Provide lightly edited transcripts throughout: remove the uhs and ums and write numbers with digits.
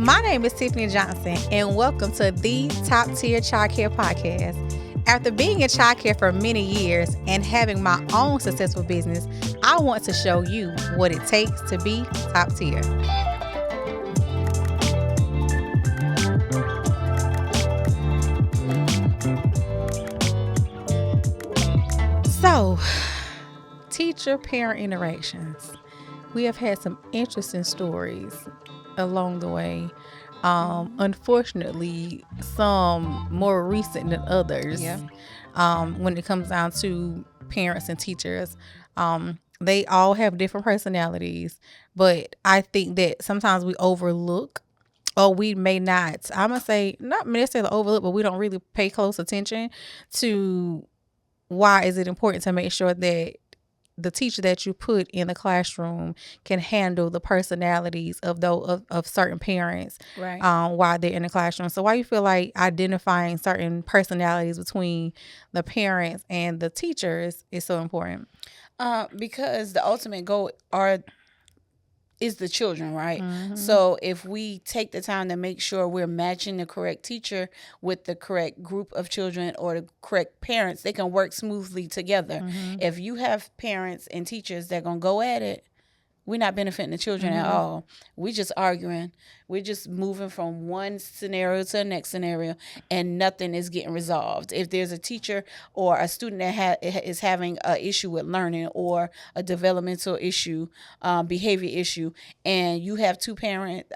My name is Tiffany Johnson, and welcome to the Top Tier Childcare Podcast. After being in childcare for many years and having my own successful business, I want to show you what it takes to be top tier. So, teacher-parent interactions. We have had some interesting stories along the way. Unfortunately, some more recent than others. Yeah. When it comes down to parents and teachers, they all have different personalities, but I think that sometimes we overlook, or we may not, I'm gonna say not necessarily overlook, but we don't really pay close attention to why is it important to make sure that the teacher that you put in the classroom can handle the personalities of certain parents, Right. While they're in the classroom. So why you feel like identifying certain personalities between the parents and the teachers is so important? Because the ultimate goal is the children, right? Mm-hmm. So if we take the time to make sure we're matching the correct teacher with the correct group of children or the correct parents, they can work smoothly together. Mm-hmm. If you have parents and teachers that are going to go at it, we're not benefiting the children at Mm-hmm. all. We're just arguing. We're just moving from one scenario to the next scenario, and nothing is getting resolved. If there's a teacher or a student that is having an issue with learning or a developmental issue, behavior issue, and you have a parent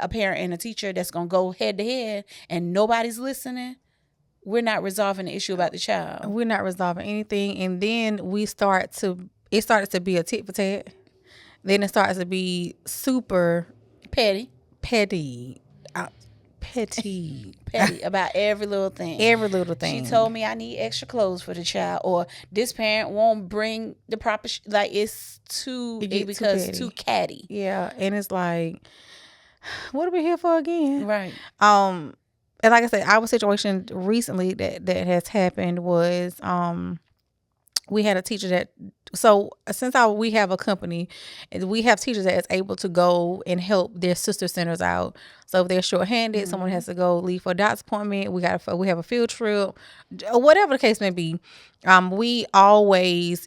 and a teacher that's going to go head to head and nobody's listening, we're not resolving the issue about the child. We're not resolving anything, and then it started to be a tit for tat. Then it starts to be super Petty petty about every little thing. Every little thing. She told me I need extra clothes for the child, or this parent won't bring the proper it's too catty. Yeah, and it's like, what are we here for again? Right. And like I said, our situation recently that has happened was we had a teacher that, so since we have a company, we have teachers that is able to go and help their sister centers out. So if they're shorthanded, Mm-hmm. someone has to go leave for a doctor's appointment, we have a field trip, whatever the case may be. We always,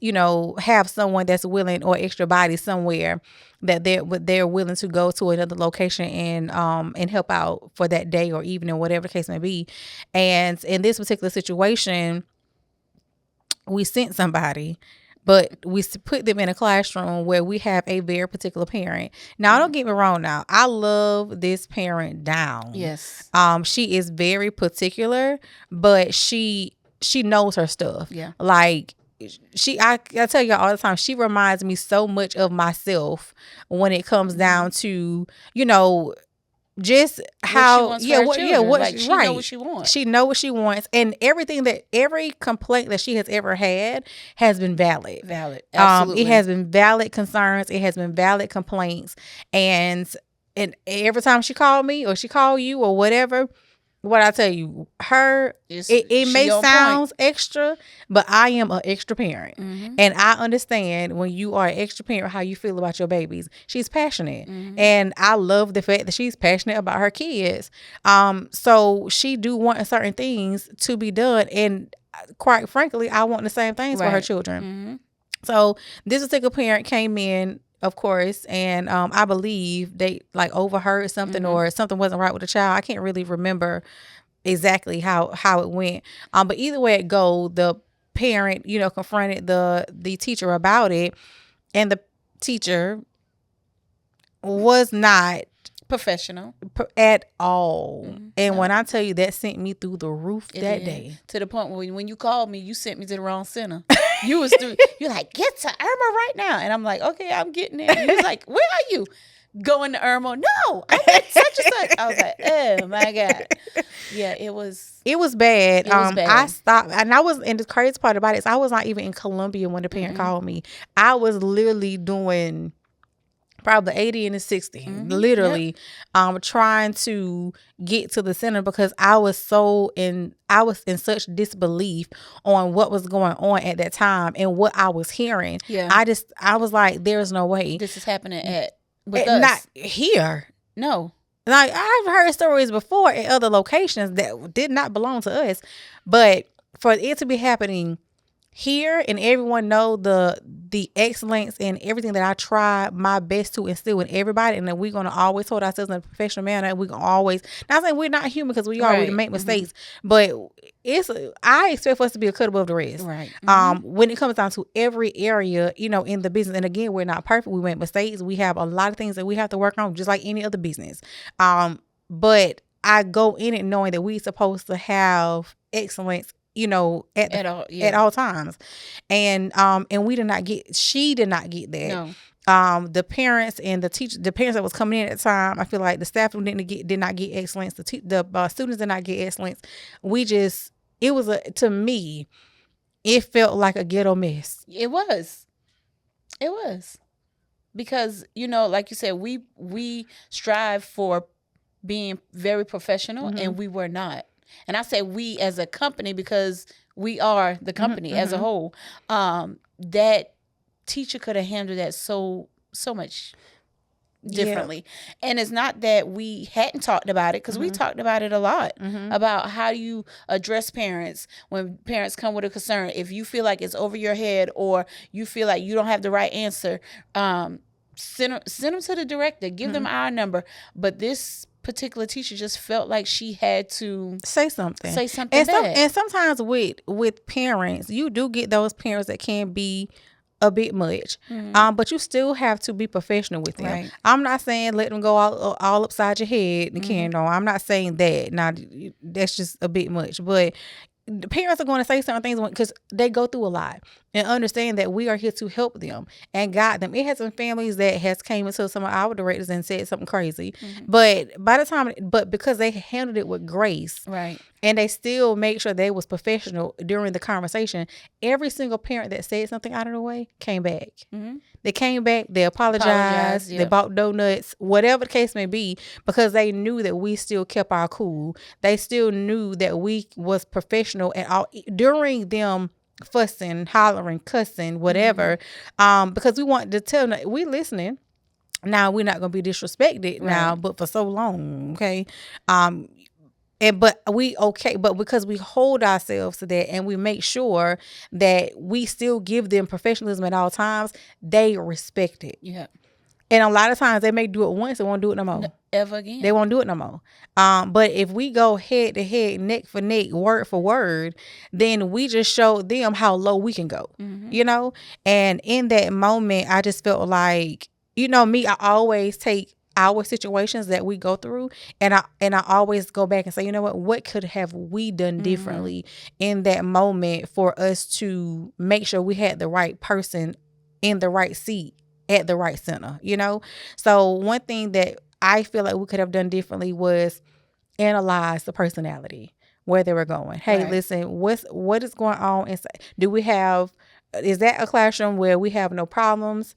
have someone that's willing, or extra body somewhere that they're willing to go to another location and help out for that day or evening, whatever the case may be. And in this particular situation, we sent somebody, but we put them in a classroom where we have a very particular parent. Now, don't get me wrong. Now, I love this parent down. Yes. She is very particular, but she knows her stuff. Yeah. Like, I tell you all the time, she reminds me so much of myself when it comes down to, just how she knows what she wants. She know what she wants, and every complaint that she has ever had has been valid. Absolutely. It has been valid concerns. It has been valid complaints, and every time she called me or she called you or whatever, what I tell you, it may sound extra, but I am an extra parent. Mm-hmm. And I understand when you are an extra parent, how you feel about your babies. She's passionate. Mm-hmm. And I love the fact that she's passionate about her kids. So she do want certain things to be done. And quite frankly, I want the same things for her children. Mm-hmm. So this particular parent came in, of course, and I believe they overheard something, Mm-hmm. or something wasn't right with the child. I can't really remember exactly how it went. But either way it go, the parent, confronted the teacher about it, and the teacher was not professional at all. Mm-hmm. And No. when I tell you, that sent me through the roof It that did. day. To the point where when you called me, you sent me to the wrong center. You're like, get to Irma right now. And I'm like, okay, I'm getting there. And he was like, where are you? Going to Irma? No, I'm at such and such. I was like, oh my God. Yeah, it was bad. It was bad. I stopped, and and the crazy part about it is I was not even in Columbia when the parent Mm-hmm. called me. I was literally doing probably 80 and the 60, Mm-hmm. literally, trying to get to the center because I was in such disbelief on what was going on at that time and what I was hearing. Yeah. I was like, there's no way. This is happening with us. Not here. No. Like, I've heard stories before in other locations that did not belong to us, but for it to be happening here and everyone know the excellence and everything that I try my best to instill in everybody, and that we're gonna always hold ourselves in a professional manner, and we're gonna always, not saying we're not human, because we are, we make mistakes, but I expect for us to be a cut above the rest. Right. When it comes down to every area, in the business, and again, we're not perfect, we make mistakes, we have a lot of things that we have to work on, just like any other business. But I go in it knowing that we're supposed to have excellence, at all times. And we did not get, she did not get that. No. The parents and the parents that was coming in at the time, I feel like the staff did not get excellence. The students did not get excellence. To me, it felt like a ghetto mess. It was. Because, like you said, we strive for being very professional, and we were not. And I say we as a company because we are the company as a whole. That teacher could have handled that so much differently. Yeah. And it's not that we hadn't talked about it, because we talked about it a lot, about how you address parents when parents come with a concern. If you feel like it's over your head, or you feel like you don't have the right answer, send them to the director, give them our number. But this particular teacher just felt like she had to say something and and sometimes with parents, you do get those parents that can be a bit much, but you still have to be professional with them. Right. I'm not saying let them go all upside your head and I'm not saying that. Now, that's just a bit much, but the parents are going to say certain things because they go through a lot, and understand that we are here to help them and guide them. It has some families that has came into some of our directors and said something crazy, but because they handled it with grace, right, and they still make sure they was professional during the conversation, every single parent that said something out of the way came back. They came back, they apologized, they bought donuts, whatever the case may be, because they knew that we still kept our cool. They still knew that we was professional at all during them fussing, hollering, cussing, whatever, because we want to tell them we listening. Now, we're not going to be disrespected now, but for so long, okay? But because we hold ourselves to that, and we make sure that we still give them professionalism at all times, they respect it. Yeah. And a lot of times they may do it once and won't do it no more. Ever again. They won't do it no more. But if we go head to head, neck for neck, word for word, then we just show them how low we can go, And in that moment, I just felt like, me, I always take our situations that we go through, and I always go back and say, what could have we done differently in that moment for us to make sure we had the right person in the right seat at the right center, So one thing that I feel like we could have done differently was analyze the personality, where they were going. Hey, listen, what is going on inside? Is that a classroom where we have no problems?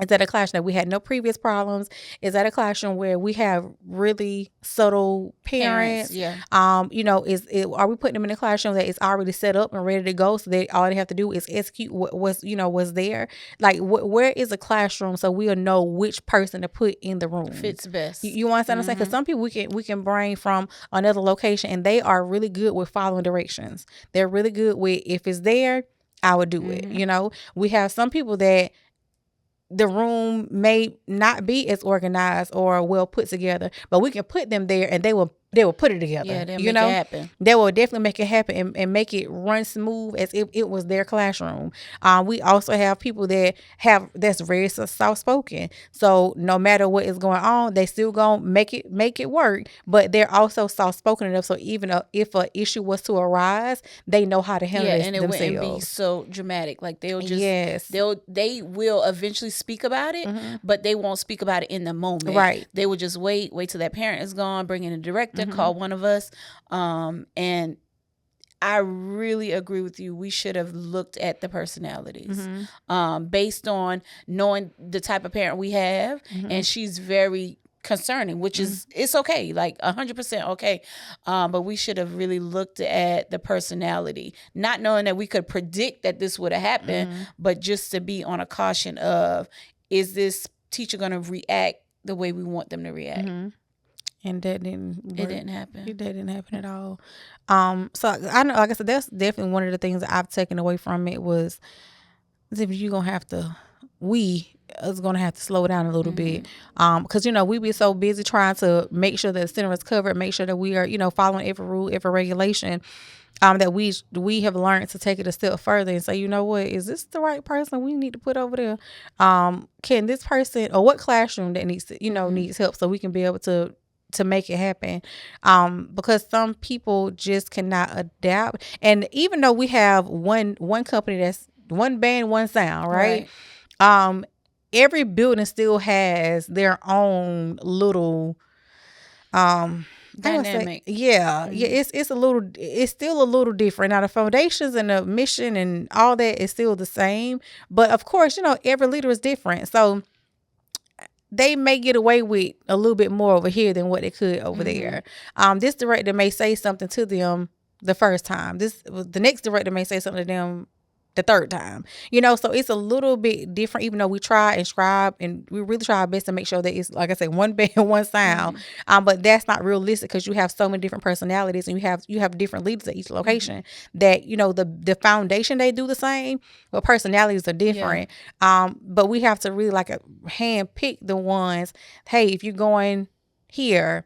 Is that a classroom that we had no previous problems? Is that a classroom where we have really subtle parents? Yeah. Are we putting them in a classroom that is already set up and ready to go, so that all they have to do is execute what's there? Like, where is a classroom so we'll know which person to put in the room fits best? You understand what I'm saying? Because some people we can bring from another location, and they are really good with following directions. They're really good with, if it's there, I would do it. We have some people that the room may not be as organized or well put together, but we can put them there and they will put it together. Yeah, they'll make it happen. They will definitely make it happen and make it run smooth as if it was their classroom. We also have people that's very soft spoken. So no matter what is going on, they still gonna make it work. But they're also soft spoken enough, so even if an issue was to arise, they know how to handle it themselves. And it wouldn't be so dramatic. Like they'll just they will eventually speak about it, but they won't speak about it in the moment. Right. They will just wait till that parent is gone, bring in a director, call one of us, and I really agree with you. We should have looked at the personalities based on knowing the type of parent we have, and she's very concerning, which is it's okay, like 100% okay, but we should have really looked at the personality, not knowing that we could predict that this would have happened, but just to be on a caution of, is this teacher going to react the way we want them to react? And that didn't It work. didn't happen. That didn't happen at all. So I know, like I said, that's definitely one of the things that I've taken away from it was if you're gonna have to, we is gonna have to slow down a little bit. Because we be so busy trying to make sure that the center is covered, make sure that we are, following every rule, every regulation. That we have learned to take it a step further and say, you know what, is this the right person we need to put over there? Can this person, or what classroom that needs to, needs help, so we can be able to make it happen. Because some people just cannot adapt. And even though we have one company that's one band, one sound, right? Every building still has their own little dynamic. It's still a little different. Now the foundations and the mission and all that is still the same, but of course, every leader is different. So they may get away with a little bit more over here than what they could over there. This director may say something to them the first time. The next director may say something to them the third time. So it's a little bit different, even though we try and strive and we really try our best to make sure that it's, like I said, one band, one sound. But that's not realistic because you have so many different personalities and you have different leaders at each location that, the foundation, they do the same, but personalities are different. But we have to really hand pick the ones. Hey, if you're going here,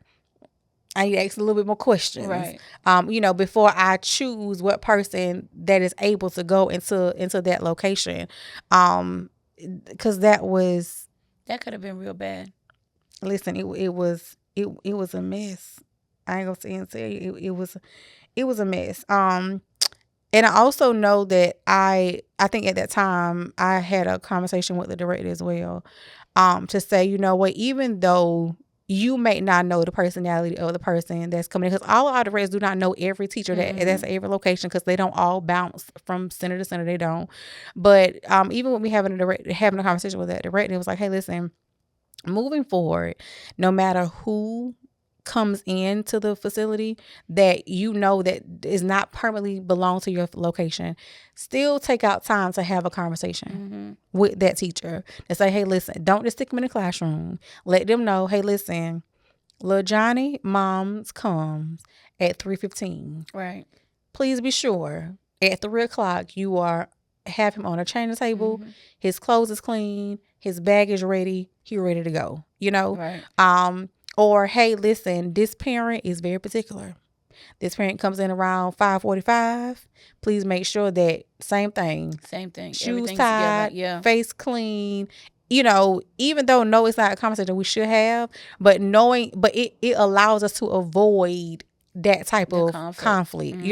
I need to ask a little bit more questions, right? Before I choose what person that is able to go into that location, because that could have been real bad. Listen, it was a mess. I ain't gonna say and tell you it was a mess. And I also know that I think at that time I had a conversation with the director as well, to say, what, even though you may not know the personality of the person that's coming in, because all of our directors do not know every teacher that's at every location, because they don't all bounce from center to center. They don't. But even when we having a conversation with that director, it was like, hey, listen, moving forward, no matter who comes into the facility that that is not permanently belong to your location, still take out time to have a conversation with that teacher and say, hey, listen, don't just stick them in the classroom. Let them know, hey, listen, little Johnny, mom's comes at 3:15. Right. Please be sure at 3:00 you have him on a changing table. His clothes is clean. His bag is ready. He ready to go. Right. Or, hey, listen, this parent is very particular. This parent comes in around 5:45. Please make sure that same thing. Shoes tied, face clean. Even though it's not a conversation we should have, but it allows us to avoid that type of conflict.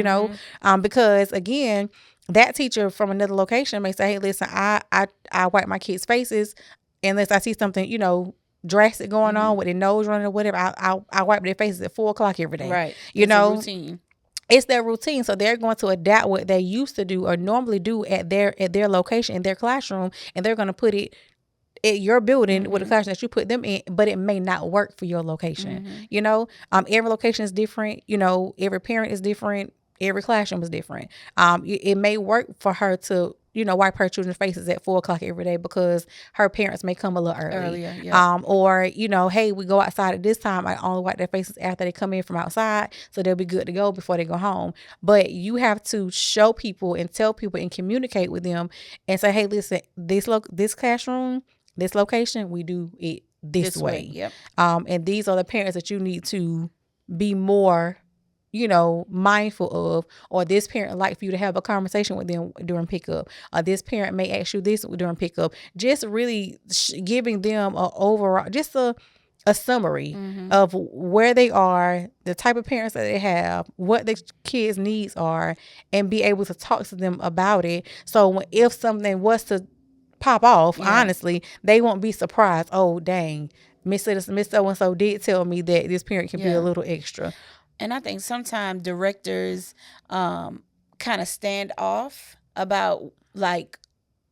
Because again, that teacher from another location may say, hey, listen, I wipe my kids' faces unless I see something, drastic going on with their nose running or whatever. I wipe their faces at 4:00 every day. Right. It's a routine. It's their routine. So they're going to adapt what they used to do or normally do at their location, in their classroom, and they're going to put it at your building with the classroom that you put them in, but it may not work for your location. Every location is different. Every parent is different. Every classroom is different. It may work for her to wipe her children's faces at 4:00 every day because her parents may come a little earlier. Or, hey, we go outside at this time. I only wipe their faces after they come in from outside, so they'll be good to go before they go home. But you have to show people and tell people and communicate with them and say, hey, listen, this classroom, this location, we do it this way. Yep. And these are the parents that you need to be more mindful of, or this parent like for you to have a conversation with them during pickup, or this parent may ask you this during pickup. Just really giving them a overall, just a summary of where they are, the type of parents that they have, what the kids' needs are, and be able to talk to them about it. So if something was to pop off, honestly, they won't be surprised. Oh, dang, Miss so-and-so did tell me that this parent can be a little extra. And I think sometimes directors kind of stand off about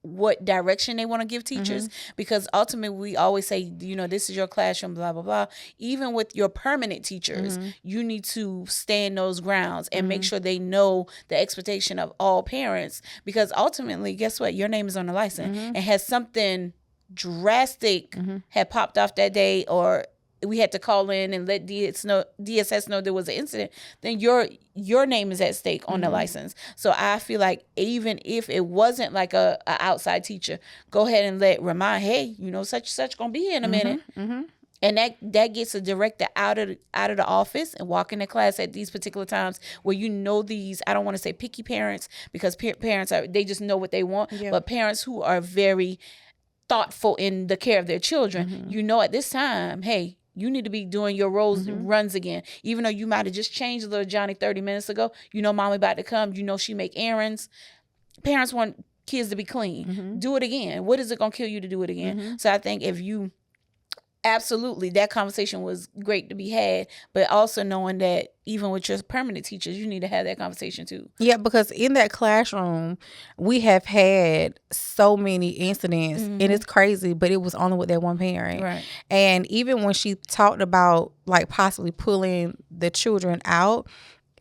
what direction they want to give teachers, because ultimately we always say, this is your classroom, blah, blah, blah. Even with your permanent teachers, you need to stand those grounds and make sure they know the expectation of all parents, because ultimately, guess what? Your name is on the license, and has something drastic had popped off that day, or we had to call in and let DSS know there was an incident, then your name is at stake on the license. So I feel like even if it wasn't like a outside teacher, go ahead and remind, hey, such and such gonna be here in a minute. And that gets a director out of the office and walk into class at these particular times where these, I don't want to say picky parents, because parents they just know what they want, but parents who are very thoughtful in the care of their children, at this time, hey, you need to be doing your runs again. Even though you might have just changed little Johnny 30 minutes ago, mom about to come, she make errands. Parents want kids to be clean. Do it again. What is it going to kill you to do it again? So I think absolutely, that conversation was great to be had, but also knowing that even with your permanent teachers, you need to have that conversation too. Yeah, because in that classroom, we have had so many incidents, and it's crazy, but it was only with that one parent. Right. And even when she talked about like possibly pulling the children out,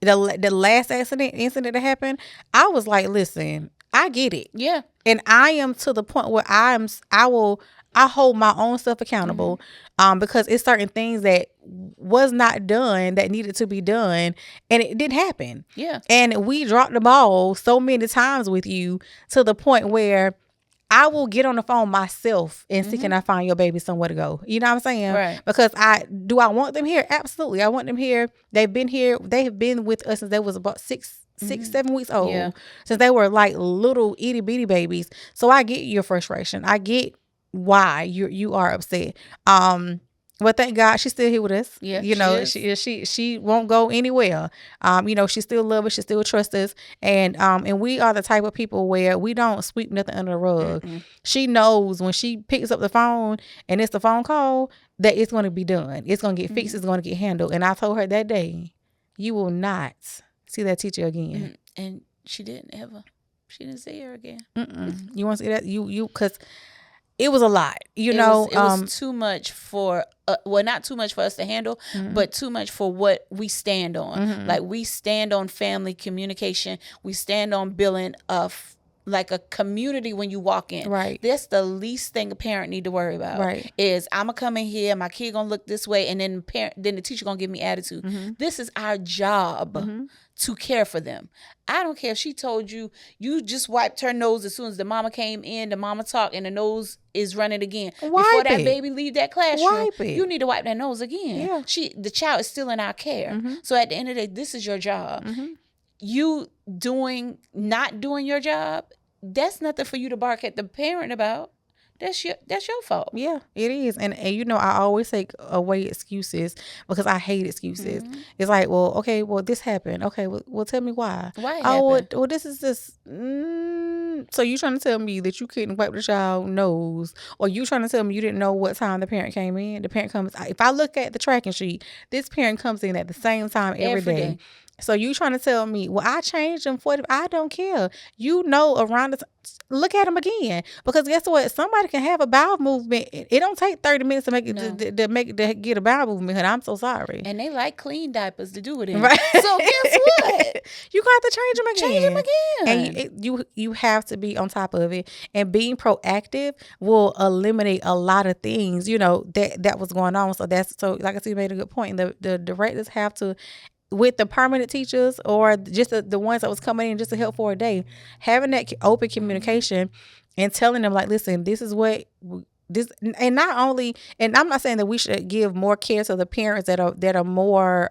the last incident that happened, I was like, listen, I get it. Yeah. And I am to the point where I hold my own self accountable, because it's certain things that was not done that needed to be done, and it didn't happen. Yeah. And we dropped the ball so many times with you to the point where I will get on the phone myself and see, can I find your baby somewhere to go? You know what I'm saying? Right. Because I want them here? Absolutely. I want them here. They've been here. They have been with us since they was about 6-7 weeks old. Yeah. Since they were like little itty bitty babies. So I get your frustration. I get why you are upset. But thank God she's still here with us. Yeah, she won't go anywhere. She still love us, she still trusts us, and we are the type of people where we don't sweep nothing under the rug. She knows when she picks up the phone and it's the phone call that it's going to be done. It's going to get fixed. It's going to get handled. And I told her that day, you will not see that teacher again. And she didn't ever. She didn't see her again. You want to see that? You because it was a lot, it was too much for, not too much for us to handle, but too much for what we stand on. Like, we stand on family communication. We stand on building like a community when you walk in. Right. That's the least thing a parent need to worry about. Right. Is I'm gonna come in here, my kid gonna look this way, and then the teacher gonna give me attitude. This is our job to care for them. I don't care if she told you just wiped her nose as soon as the mama came in, the mama talked, and the nose is running again. Before that baby leave that classroom, you need to wipe that nose again. Yeah. The child is still in our care. So at the end of the day, this is your job. You not doing your job, that's nothing for you to bark at the parent about. That's your fault. Yeah, it is. And I always take away excuses because I hate excuses. It's like, well, okay, well, this happened. Okay, well tell me why. Why it happened? Well, this is just so you trying to tell me that you couldn't wipe the child's nose, or you trying to tell me you didn't know what time the parent came in? The parent comes, if I look at the tracking sheet, this parent comes in at the same time every day. So you trying to tell me, well, I changed them I don't care. Around look at them again. Because guess what? Somebody can have a bowel movement. It don't take 30 minutes to make it to get a bowel movement. I'm so sorry. And they like clean diapers to do it in. Right. So guess what? You got to change them again. Change them again. And you have to be on top of it. And being proactive will eliminate a lot of things, that was going on. So like I said, you made a good point. The directors have to, with the permanent teachers or just the ones that was coming in just to help for a day, having that open communication and telling them, like, listen, this is what this, and not only, and I'm not saying that we should give more care to the parents that are more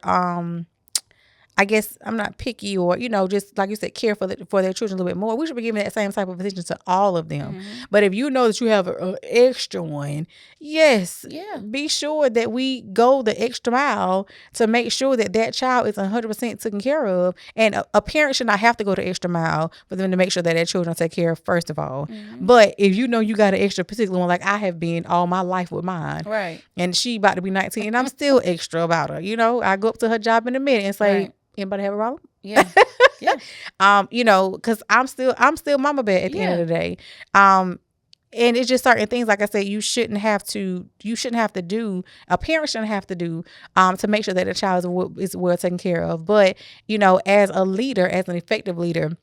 I guess I'm not picky or, just like you said, care for their children a little bit more. We should be giving that same type of attention to all of them. But if you know that you have an extra one, yes, be sure that we go the extra mile to make sure that child is 100% taken care of. And a parent should not have to go the extra mile for them to make sure that their children are taken care of, first of all. But if you know you got an extra particular one, like I have been all my life with mine. Right. And she about to be 19 and I'm still extra about her. I go up to her job in a minute and say, anybody have a problem? Yeah. Because I'm still mama bear at the end of the day. And it's just certain things, like I said, you shouldn't have to do, a parent shouldn't have to do, to make sure that the child is well taken care of. But, as a leader, as an effective leader,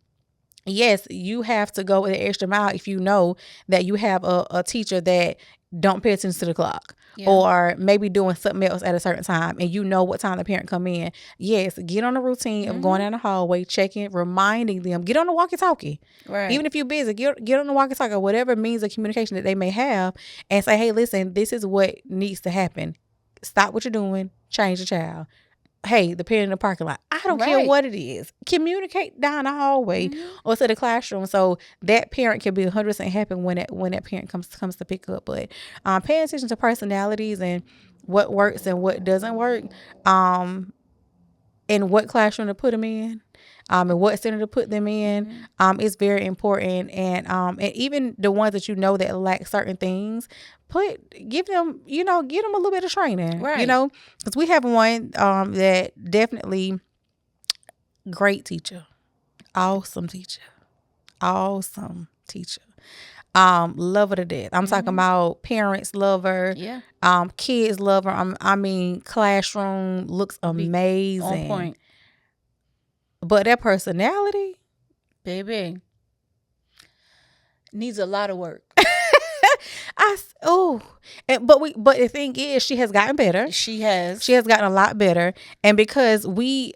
yes, you have to go the extra mile if you know that you have a teacher that don't pay attention to the clock, Yeah. or maybe doing something else at a certain time, and you know what time the parent come in. Yes, get on the routine of going down the hallway, checking, reminding them, get on the walkie-talkie. Right. Even if you're busy, get on the walkie-talkie or whatever means of communication that they may have, and say, hey, listen, this is what needs to happen. Stop what you're doing, change the child. Hey, the parent in the parking lot. I don't care what it is. Communicate down the hallway or to the classroom, so that parent can be 100% happy when that parent comes to pick up. But paying attention to personalities and what works and what doesn't work, and what classroom to put them in, and what center to put them in, is very important. And even the ones that you know that lack certain things, give them a little bit of training, right? Because we have one that definitely great teacher, awesome teacher, love her to death. I'm talking about parents love her, kids love her. I mean, classroom looks amazing, on point. But that personality, baby, needs a lot of work. But the thing is, she has gotten better. She has gotten a lot better, and because we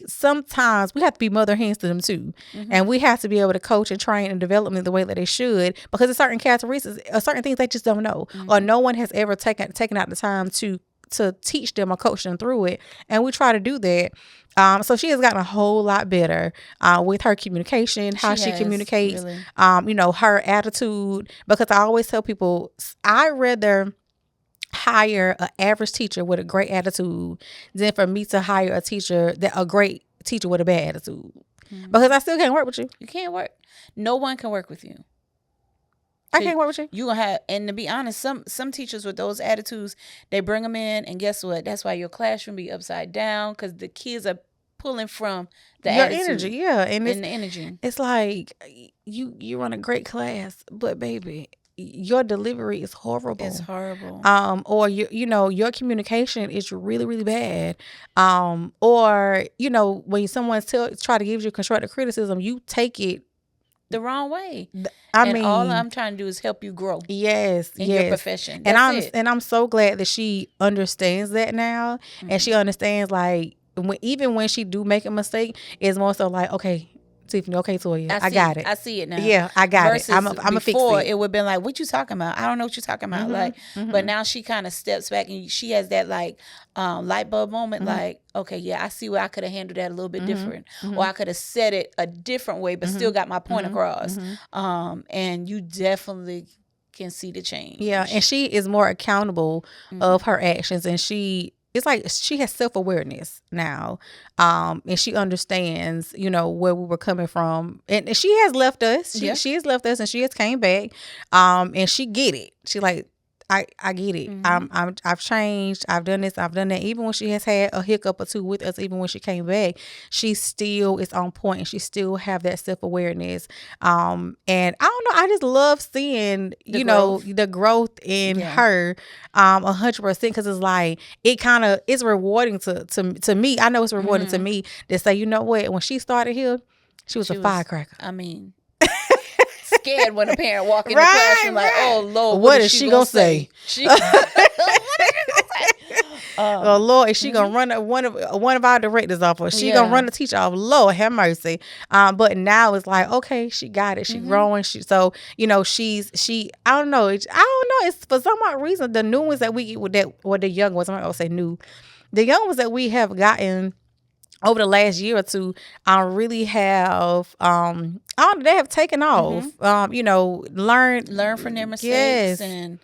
sometimes we have to be mother hens to them too, and we have to be able to coach and train and develop them the way that they should, because there's certain characteristics or certain things they just don't know, or no one has ever taken out the time to teach them or coach them through it, and we try to do that. So she has gotten a whole lot better with her communication, how she communicates, really. Her attitude. Because I always tell people, I'd rather hire an average teacher with a great attitude than for me to hire a great teacher with a bad attitude. Because I still can't work with you. You can't work. No one can work with you. I can't work with you. You gonna have, and to be honest, some teachers with those attitudes, they bring them in, and guess what? That's why your classroom be upside down, because the kids are pulling from your energy, and the energy. It's like you run a great class, but baby, your delivery is horrible. It's horrible. Or your communication is really, really bad. Or when someone try to give you constructive criticism, you take it the wrong way. I mean, all I'm trying to do is help you grow. Yes, in your profession. And I'm so glad that she understands that now, and she understands, like, even when she do make a mistake, it's more so like, okay, Tiffany, okay, Toya, I got it. I see it now. Yeah, I got it. I'm a fix it. Before, it would have been like, what you talking about? I don't know what you're talking about. But now she kind of steps back, and she has that like light bulb moment, like, okay, yeah, I see where I could have handled that a little bit different, or I could have said it a different way, but still got my point across. And you definitely can see the change. Yeah, and she is more accountable of her actions, and it's like she has self-awareness now, and she understands, where we were coming from, and she has left us. She has left us, and she has came back, and she get it. She like, I get it. I've changed. I've done this. I've done that. Even when she has had a hiccup or two with us, even when she came back, she still is on point, and she still have that self-awareness. And I don't know. I just love seeing, the growth in her, 100%, because it's like, it's rewarding to me. I know it's rewarding to me to say, you know what? When she started here, she was a firecracker. I mean, scared when a parent walk in the classroom like, oh Lord, what is she gonna say? Oh Lord, is she gonna run one of our directors off, or she gonna run the teacher off? Lord have mercy. But now it's like, okay, she got it. She growing. She's I don't know. It's for some odd reason the new ones that we get with that, or the young ones. I'm not gonna say new. The young ones that we have gotten over the last year or two, really have they have taken off. Learn from their mistakes, and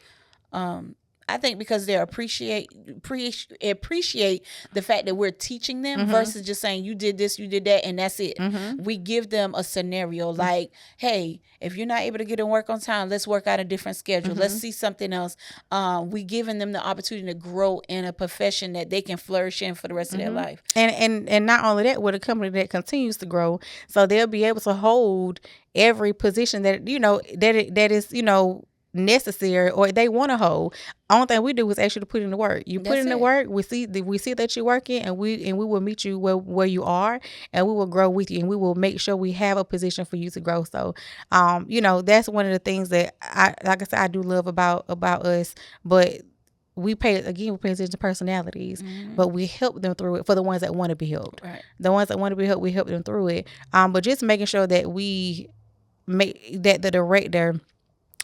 I think because they appreciate the fact that we're teaching them versus just saying you did this, you did that, and that's it. We give them a scenario like, hey, if you're not able to get to work on time, let's work out a different schedule. Let's see something else. We giving them the opportunity to grow in a profession that they can flourish in for the rest of their life. And not only that, with a company that continues to grow, so they'll be able to hold every position that that is necessary or they want to hold. Only thing we do is ask you to put in the work. You put in the work. We see that you're working, and we will meet you where you are, and we will grow with you, and we will make sure we have a position for you to grow. So, that's one of the things that I do love about us, but. We pay attention to personalities, but we help them through it for the ones that want to be helped. Right. The ones that want to be helped, we help them through it. But just making sure that we that the director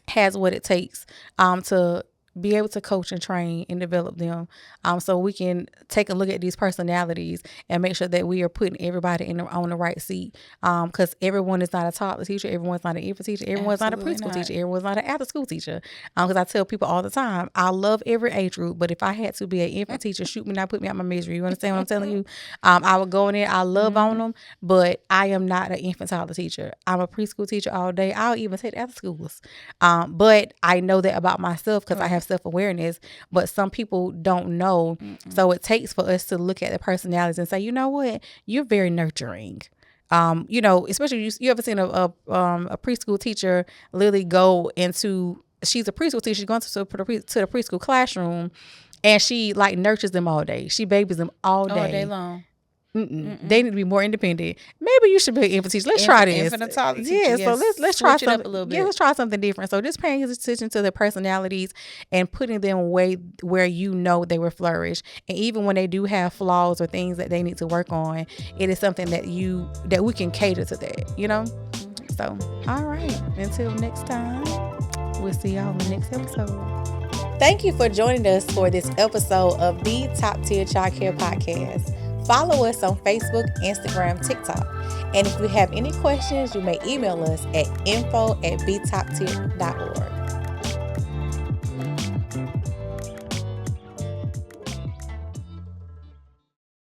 has what it takes to be able to coach and train and develop them, so we can take a look at these personalities and make sure that we are putting everybody on the right seat, because everyone is not a toddler teacher, everyone's not an infant teacher, everyone's not a preschool teacher, everyone's not an after school teacher, because I tell people all the time, I love every age group, but if I had to be an infant teacher, shoot me, not put me out my misery. You understand what I'm telling you? I would go in there, I love on them, but I am not an infant toddler teacher. I'm a preschool teacher all day. I'll even take after schools, but I know that about myself because I have self-awareness, but some people don't know. So it takes for us to look at the personalities and say, you know what, you're very nurturing. Especially you ever seen a preschool teacher literally go into, she's a preschool teacher, she's going to the preschool classroom, and she like nurtures them all day. She babies them all day long. They need to be more independent. Maybe you should be an infant teacher. Let's try this. Infant toddler teacher, yes. So let's try Switch it something up a little bit. Yeah, let's try something different. So just paying attention to their personalities and putting them away where they will flourish. And even when they do have flaws or things that they need to work on, it is something that we can cater to that. So all right. Until next time, we'll see y'all in the next episode. Thank you for joining us for this episode of the Top Tier Childcare Podcast. Follow us on Facebook, Instagram, TikTok. And if you have any questions, you may email us at info@btoptier.org.